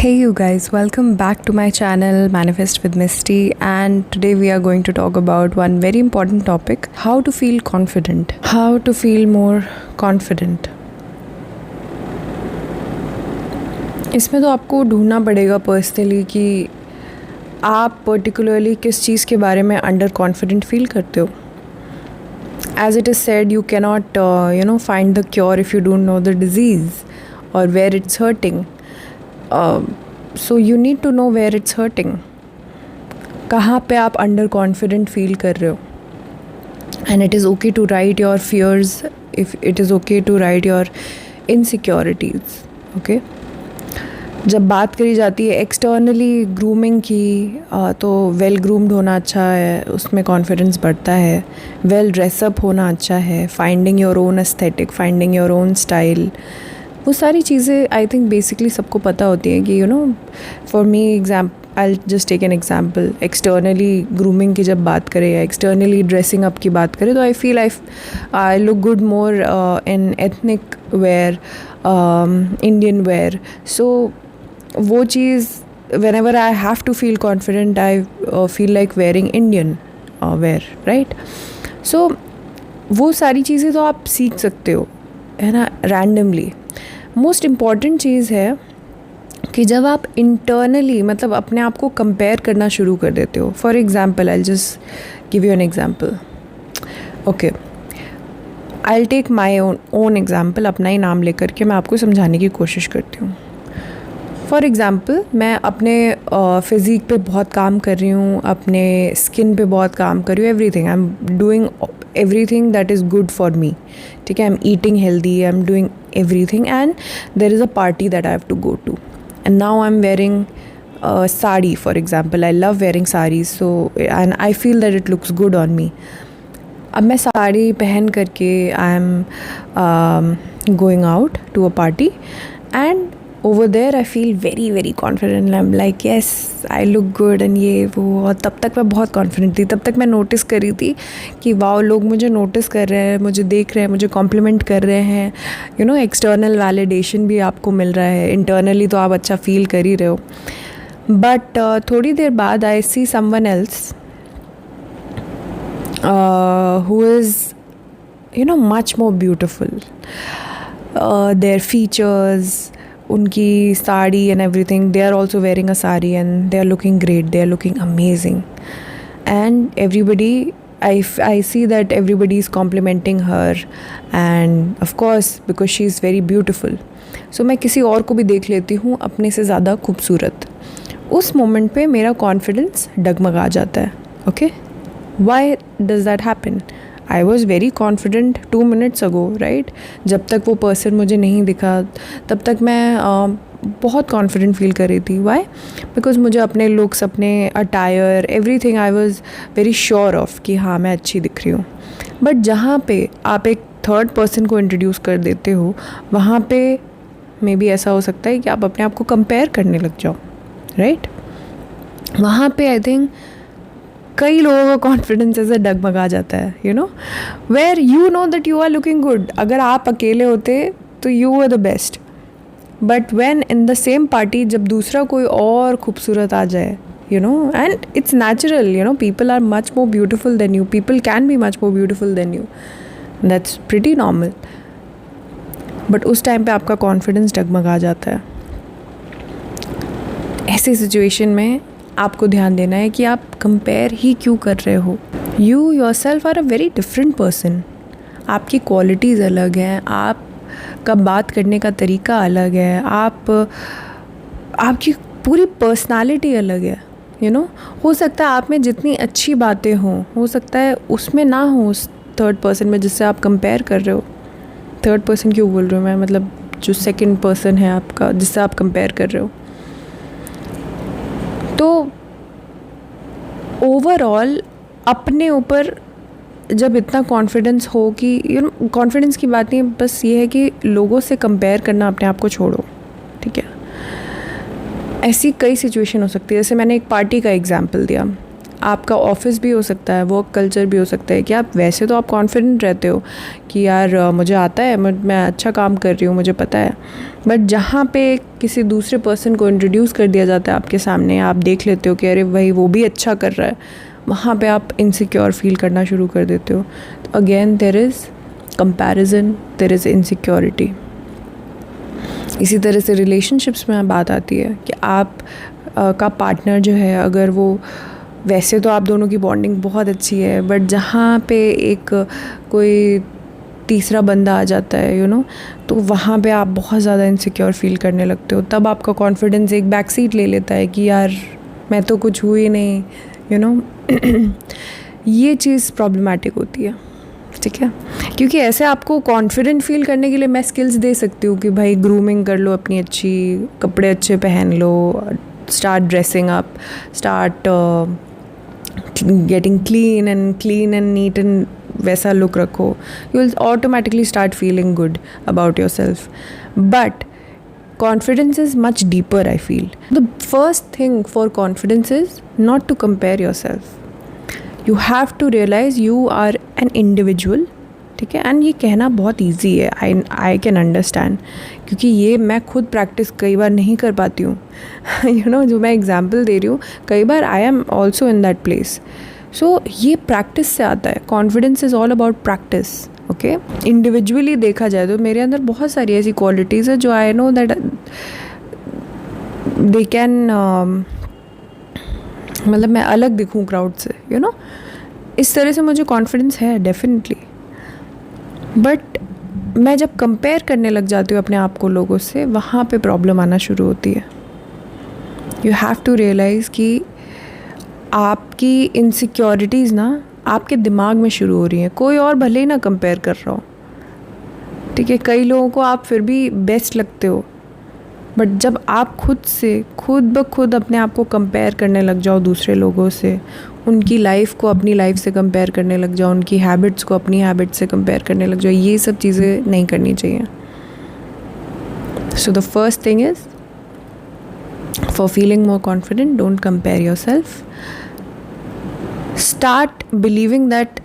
Hey you guys, welcome back to my channel Manifest with Misty, and today we are going to talk about one very important topic: how to feel confident, how to feel more confident. इसमें तो आपको ढूंढना पड़ेगा personally कि आप particularly किस चीज़ के बारे में अंडर कॉन्फिडेंट फील करते हो. As it is said, you cannot find the cure if you don't know the disease or where it's hurting. So you need to know where it's hurting. कहाँ पे आप under confident feel कर रहे हो. And it is okay to write your fears, if it is okay to write your insecurities. Okay. जब बात करी जाती है एक्सटर्नली ग्रूमिंग की, तो वेल ग्रूम्ड होना अच्छा है, उसमें कॉन्फिडेंस बढ़ता है. वेल ड्रेसअप होना अच्छा है. Finding your own aesthetic, finding your own style, वो सारी चीज़ें आई थिंक बेसिकली सबको पता होती हैं कि for me I just take an example. Externally grooming की जब बात करें या एक्सटर्नली ड्रेसिंग अप की बात करें, तो I feel I look good more in ethnic wear, Indian wear. So वो चीज़ whenever I have to feel confident, I feel like wearing Indian wear, right? So वो सारी चीज़ें तो आप सीख सकते हो, है ना, रैंडमली. मोस्ट इम्पॉर्टेंट चीज़ है कि जब आप इंटरनली मतलब अपने आप को कंपेयर करना शुरू कर देते हो. For example, I just give you an example. Okay, I take my own example. अपना ही नाम लेकर के मैं आपको समझाने की कोशिश करती हूँ. फॉर एग्ज़ाम्पल, मैं अपने फ़िज़ीक पे बहुत काम कर रही हूँ, अपने स्किन पे बहुत काम कर रही हूँ. Everything I am doing, everything that is good for me. ठीक है, I'm eating healthy, I'm doing everything, and there is a party that I have to go to, and now I'm wearing sari, for example. I love wearing saris, so and I feel that it looks good on me. अब मैं साड़ी पहन करके I am going out to a party, and over there I feel very very confident, and I'm like yes, I look good and ये वो. और तब तक मैं बहुत confident थी. तब तक मैं नोटिस कर रही थी कि वाओ, लोग मुझे नोटिस कर रहे हैं, मुझे देख रहे हैं, मुझे कॉम्प्लीमेंट कर रहे हैं. एक्सटर्नल वैलिडेशन भी आपको मिल रहा है, इंटरनली तो आप अच्छा फील कर ही रहे हो. बट थोड़ी देर बाद I see someone else who is much more beautiful. Their features, उनकी sari and everything, they are also wearing a sari and they are looking great, they are looking amazing, and everybody, I see that everybody is complimenting her, and of course because she is very beautiful, so मैं किसी और को भी देख लेती हूँ अपने से ज़्यादा खूबसूरत. उस मोमेंट पे मेरा कॉन्फिडेंस डगमगा जाता है. Okay, why does that happen? I was very confident 2 minutes ago, right? जब तक वो पर्सन मुझे नहीं दिखा तब तक मैं बहुत कॉन्फिडेंट फील कर रही थी. Why? Because मुझे अपने लुक्स, अपने attire, everything I was very sure of कि हाँ मैं अच्छी दिख रही हूँ. बट जहाँ पे आप एक थर्ड पर्सन को इंट्रोड्यूस कर देते हो, वहाँ पे मे बी ऐसा हो सकता है कि आप अपने आप को कंपेयर करने लग जाओ, राइट? वहाँ पे आई थिंक कई लोगों का कॉन्फिडेंस ऐसे डगमगा जाता है, where you know that you are looking good. अगर आप अकेले होते तो you are the best, but when in the same party जब दूसरा कोई और खूबसूरत आ जाए, and it's natural, people are much more beautiful than you, people can be much more beautiful than you, that's pretty normal. But उस time पे आपका कॉन्फिडेंस डगमगा जाता है. ऐसी सिचुएशन में आपको ध्यान देना है कि आप कंपेयर ही क्यों कर रहे हो. You yourself are a very different person. आपकी क्वालिटीज़ अलग हैं, आपका बात करने का तरीका अलग है, आपकी पूरी पर्सनालिटी अलग है. हो सकता है आप में जितनी अच्छी बातें हों, हो सकता है उसमें ना हो उस थर्ड पर्सन में जिससे आप कंपेयर कर रहे हो. थर्ड पर्सन क्यों बोल रही हूँ मैं, मतलब जो सेकंड पर्सन है आपका जिससे आप कंपेयर कर रहे हो. तो ओवरऑल अपने ऊपर जब इतना कॉन्फिडेंस हो कि कॉन्फिडेंस की बात नहीं, बस ये है कि लोगों से कंपेयर करना अपने आप को छोड़ो. ठीक है, ऐसी कई सिचुएशन हो सकती है. जैसे मैंने एक पार्टी का एग्जांपल दिया. आपका ऑफिस भी हो सकता है, वर्क कल्चर भी हो सकता है कि आप वैसे तो आप कॉन्फिडेंट रहते हो कि यार मुझे आता है, मैं अच्छा काम कर रही हूँ, मुझे पता है, बट जहाँ पे किसी दूसरे पर्सन को इंट्रोड्यूस कर दिया जाता है आपके सामने, आप देख लेते हो कि अरे भाई वो भी अच्छा कर रहा है, वहाँ पे आप इनसिक्योर फील करना शुरू कर देते हो. तो again there is comparison, there is insecurity. इसी तरह से रिलेशनशिप्स में बात आती है कि आप का पार्टनर जो है, अगर वो वैसे तो आप दोनों की बॉन्डिंग बहुत अच्छी है, बट जहाँ पे एक कोई तीसरा बंदा आ जाता है तो वहाँ पे आप बहुत ज़्यादा इनसिक्योर फील करने लगते हो. तब आपका कॉन्फिडेंस एक बैक सीट ले लेता है कि यार मैं तो कुछ हुई नहीं. ये चीज़ प्रॉब्लमेटिक होती है, ठीक है, क्योंकि ऐसे आपको कॉन्फिडेंट फील करने के लिए मैं स्किल्स दे सकती हूँ कि भाई ग्रूमिंग कर लो अपनी अच्छी, कपड़े अच्छे पहन लो, start dressing up, start getting clean and neat and वैसा लुक रखो. You will automatically start feeling good about yourself. But confidence is much deeper, I feel. The first thing for confidence is not to compare yourself. You have to realize you are an individual, ठीक है. And ये कहना बहुत easy है, I can understand, क्योंकि ये मैं खुद प्रैक्टिस कई बार नहीं कर पाती हूँ. जो मैं एग्जाम्पल दे रही हूँ, कई बार I am also in that place. So ये प्रैक्टिस से आता है. Confidence is all about practice. Okay, individually देखा जाए तो मेरे अंदर बहुत सारी ऐसी क्वालिटीज़ है जो I know that they can, मतलब मैं अलग दिखूँ क्राउड से, इस तरह से मुझे कॉन्फिडेंस है डेफिनेटली. बट मैं जब कंपेयर करने लग जाती हूँ अपने आप को लोगों से, वहाँ पे प्रॉब्लम आना शुरू होती है. यू हैव टू रियलाइज़ कि आपकी इनसिक्योरिटीज़ ना आपके दिमाग में शुरू हो रही हैं. कोई और भले ही ना कंपेयर कर रहा हो, ठीक है, कई लोगों को आप फिर भी बेस्ट लगते हो, बट जब आप खुद ब खुद अपने आप को कंपेयर करने लग जाओ दूसरे लोगों से, उनकी लाइफ को अपनी लाइफ से कंपेयर करने लग जाओ, उनकी हैबिट्स को अपनी हैबिट से कंपेयर करने लग जाओ, ये सब चीज़ें नहीं करनी चाहिए. So the first thing is, for feeling more confident, don't compare your self. Start believing that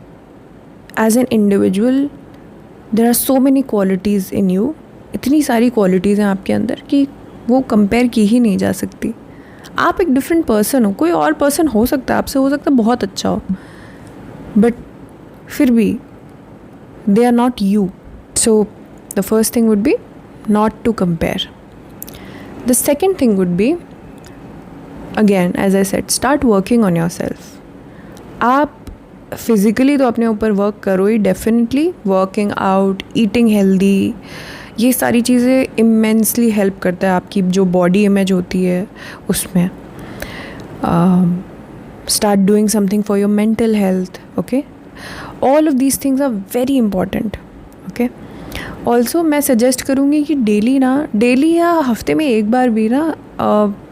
as an individual there are so many qualities in you. इतनी सारी क्वालिटीज़ हैं आपके अंदर कि वो कंपेयर की ही नहीं जा सकती. आप एक डिफरेंट पर्सन हो, कोई और पर्सन हो सकता है आपसे, हो सकता है बहुत अच्छा हो, बट फिर भी they are not you. So the first thing would be not to compare. The second thing would be, again as I said, start working on yourself. आप फिज़िकली तो अपने ऊपर वर्क करो ही definitely. Working out, eating healthy, ये सारी चीज़ें immensely help करता है आपकी जो बॉडी इमेज होती है उसमें. Start doing something for your mental health. Okay, all of these things are very important. Okay, also मैं सजेस्ट करूँगी कि डेली या हफ्ते में एक बार भी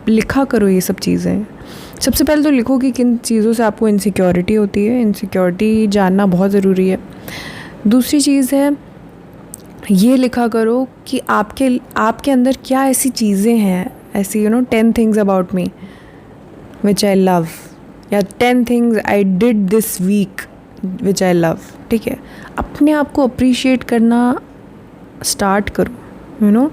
लिखा करो ये सब चीज़ें. सबसे पहले तो लिखो कि किन चीज़ों से आपको इनसिक्योरिटी होती है. इनसिक्योरिटी जानना बहुत ज़रूरी है. दूसरी चीज़ है, ये लिखा करो कि आपके अंदर क्या ऐसी चीज़ें हैं, ऐसी 10 things about me which I love, या 10 things I did this week which I love. ठीक है, अपने आप को अप्रिशिएट करना स्टार्ट करो.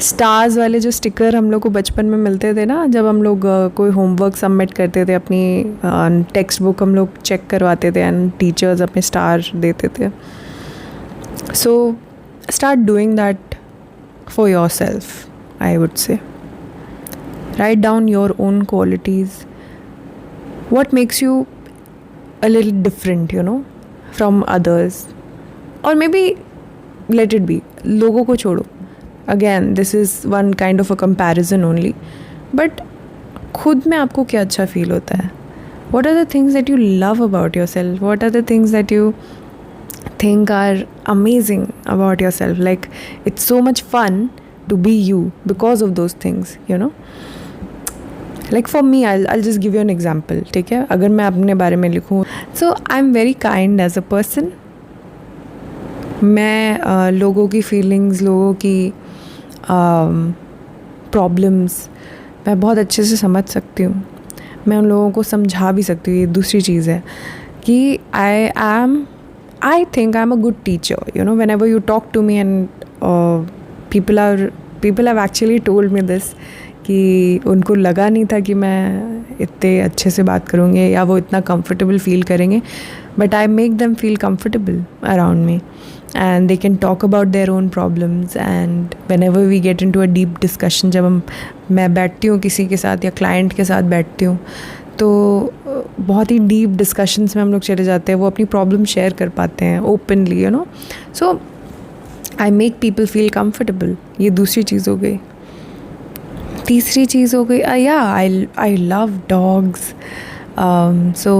स्टार्स वाले जो स्टिकर हम लोग को बचपन में मिलते थे ना, जब हम लोग कोई होमवर्क सबमिट करते थे, अपनी टेक्स्ट बुक हम लोग चेक करवाते थे एंड टीचर्स अपने स्टार देते थे. So start doing that for your self, I would say. Write down your own qualities, what makes you a little different, from others, or maybe let it be, लोगों को छोड़ो. Again, this is one kind of a comparison only, but खुद में आपको क्या अच्छा feel होता है? What are the things that you love about yourself? What are the things that you think are amazing about yourself? Like, it's so much fun to be you because of those things, Like for me, I'll just give you an example, ठीक है? अगर मैं अपने बारे में लिखूँ, so I'm very kind as a person. मैं लोगों की फीलिंग्स, लोगों की प्रॉब्लम्स मैं बहुत अच्छे से समझ सकती हूँ. मैं उन लोगों को समझा भी सकती हूँ। ये दूसरी चीज़ है कि I think I am a good teacher, you know, whenever you talk to me and people have actually told me this कि उनको लगा नहीं था कि मैं इतने अच्छे से बात करूँगी या वो इतना कंफर्टेबल फील करेंगे, but I make them feel comfortable around me and they can talk about their own problems. And whenever we get into a deep discussion, जब मैं बैठती हूँ किसी के साथ या क्लाइंट के साथ बैठती हूँ, तो बहुत ही डीप डिस्कशंस में हम लोग चले जाते हैं। वो अपनी प्रॉब्लम शेयर कर पाते हैं openly, you know. So I make people feel comfortable. ये दूसरी चीज़ हो गई। तीसरी चीज़ हो गई, I love dogs, so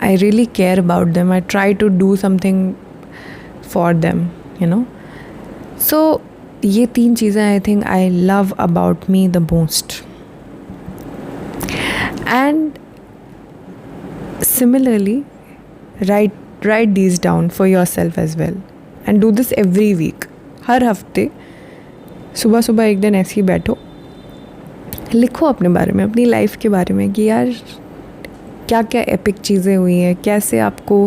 I really care about them. I try to do something for them, you know. So ये 3 चीज़ें I think I love about me the most. And similarly, write these down for yourself as well and do this every week. हर हफ्ते सुबह सुबह एक दिन ऐसे ही बैठो, लिखो अपने बारे में, अपनी लाइफ के बारे में कि यार क्या क्या एपिक चीज़ें हुई हैं, कैसे आपको,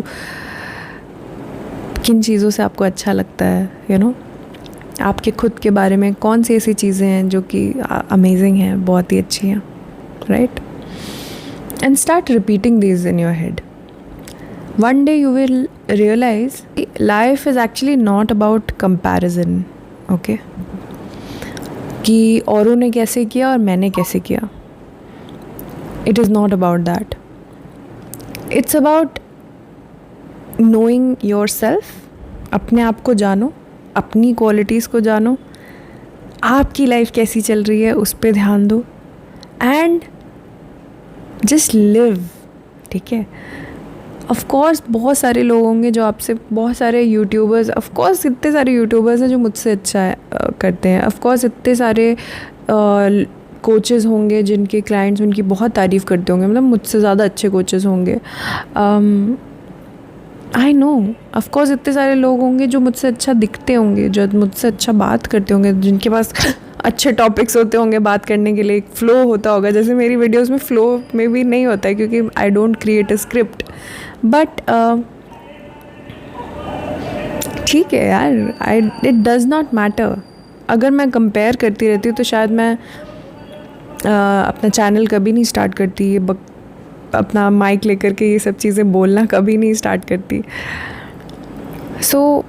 किन चीज़ों से आपको अच्छा लगता है, यू नो, आपके खुद के बारे में कौन सी ऐसी चीज़ें हैं जो कि अमेजिंग हैं, बहुत ही अच्छी हैं, right? And start repeating these in your head. One day you will realize life is actually not about comparison, okay? कि औरों ने कैसे किया और मैंने कैसे किया. It is not about that. It's about knowing yourself. अपने आप को जानो, अपनी क्वालिटीज़ को जानो, आपकी लाइफ कैसी चल रही है उस पर ध्यान दो, and जस्ट लिव, ठीक है? ऑफकोर्स बहुत सारे लोग होंगे जो आपसे, बहुत सारे यूट्यूबर्स, ऑफकोर्स इतने सारे यूट्यूबर्स हैं जो मुझसे अच्छा करते हैं, ऑफकोर्स इतने सारे कोचेज़ होंगे जिनके क्लाइंट्स उनकी बहुत तारीफ़ करते होंगे, मतलब मुझसे ज़्यादा अच्छे कोचेज़ होंगे। आई नो, ऑफकोर्स इतने सारे लोग होंगे जो मुझसे अच्छा दिखते होंगे, जो मुझसे अच्छा बात करते होंगे, जिनके पास अच्छे टॉपिक्स होते होंगे बात करने के लिए, एक फ़्लो होता होगा। जैसे मेरी वीडियोस में फ़्लो में भी नहीं होता है क्योंकि I don't create a script, but ठीक है यार, इट डज़ नॉट मैटर। अगर मैं कंपेयर करती रहती हूँ तो शायद मैं अपना चैनल कभी नहीं स्टार्ट करती, अपना माइक लेकर के ये सब चीज़ें बोलना कभी नहीं स्टार्ट करती। सो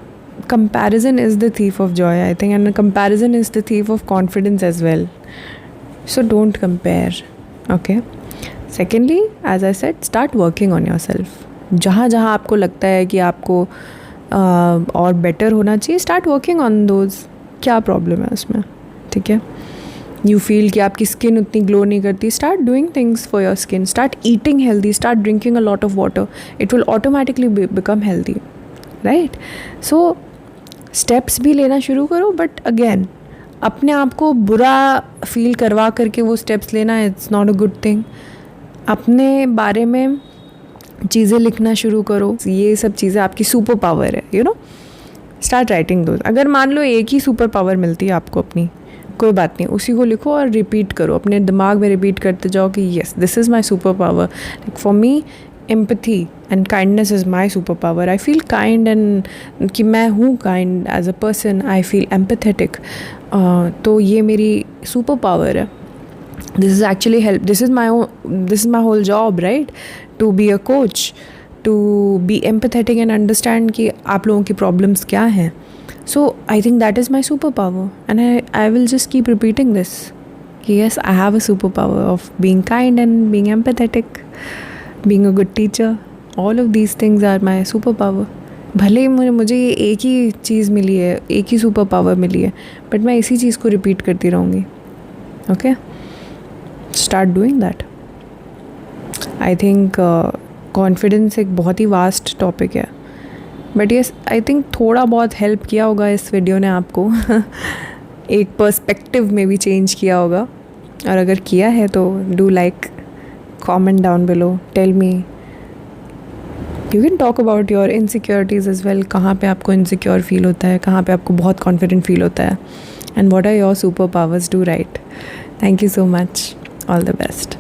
comparison is the thief of joy, I think, and comparison is the thief of confidence as well. So don't compare, okay? Secondly, as I said, start working on yourself. जहाँ जहाँ आपको लगता है कि आपको और बेटर होना चाहिए, start working on those. क्या प्रॉब्लम है उसमें, ठीक है? You feel कि आपकी स्किन उतनी ग्लो नहीं करती, start doing things for your skin. Start eating healthy. Start drinking a lot of water. It will automatically become healthy, right? So steps भी लेना शुरू करो, बट अगेन अपने आप को बुरा फील करवा करके वो स्टेप्स लेना, it's not a good thing. अपने बारे में चीज़ें लिखना शुरू करो, ये सब चीज़ें आपकी सुपर पावर है, you know. Start writing those. अगर मान लो एक ही सुपर पावर मिलती है आपको अपनी, कोई बात नहीं, उसी को लिखो और रिपीट करो, अपने दिमाग में रिपीट करते जाओ कि yes, this is my super power. Like for me empathy and kindness is my superpower. I feel kind and कि मैं हूँ kind as a person. I feel empathetic. तो ये मेरी super power है. This is actually help. This is my whole job, right? To be a coach, to be empathetic and understand कि आप लोगों की problems क्या हैं. So I think that is my superpower, and I will just keep repeating this. Yes, I have a superpower of being kind and being empathetic. Being a good teacher, all of these things are my superpower. भले ही मुझे ये एक ही चीज़ मिली है, एक ही super power मिली है, but मैं इसी चीज़ को रिपीट करती रहूँगी, okay? Start doing that. I think confidence एक बहुत ही वास्ट टॉपिक है, बट येस, आई थिंक थोड़ा बहुत हेल्प किया होगा इस वीडियो ने आपको एक पर्सपेक्टिव में भी चेंज किया होगा, और अगर किया है तो do like, comment down below, tell me. You can talk about your insecurities as well. कहाँ पे आपको insecure feel होता है, कहाँ पे आपको बहुत confident feel होता है, and what are your superpowers? Do write. Thank you so much. All the best.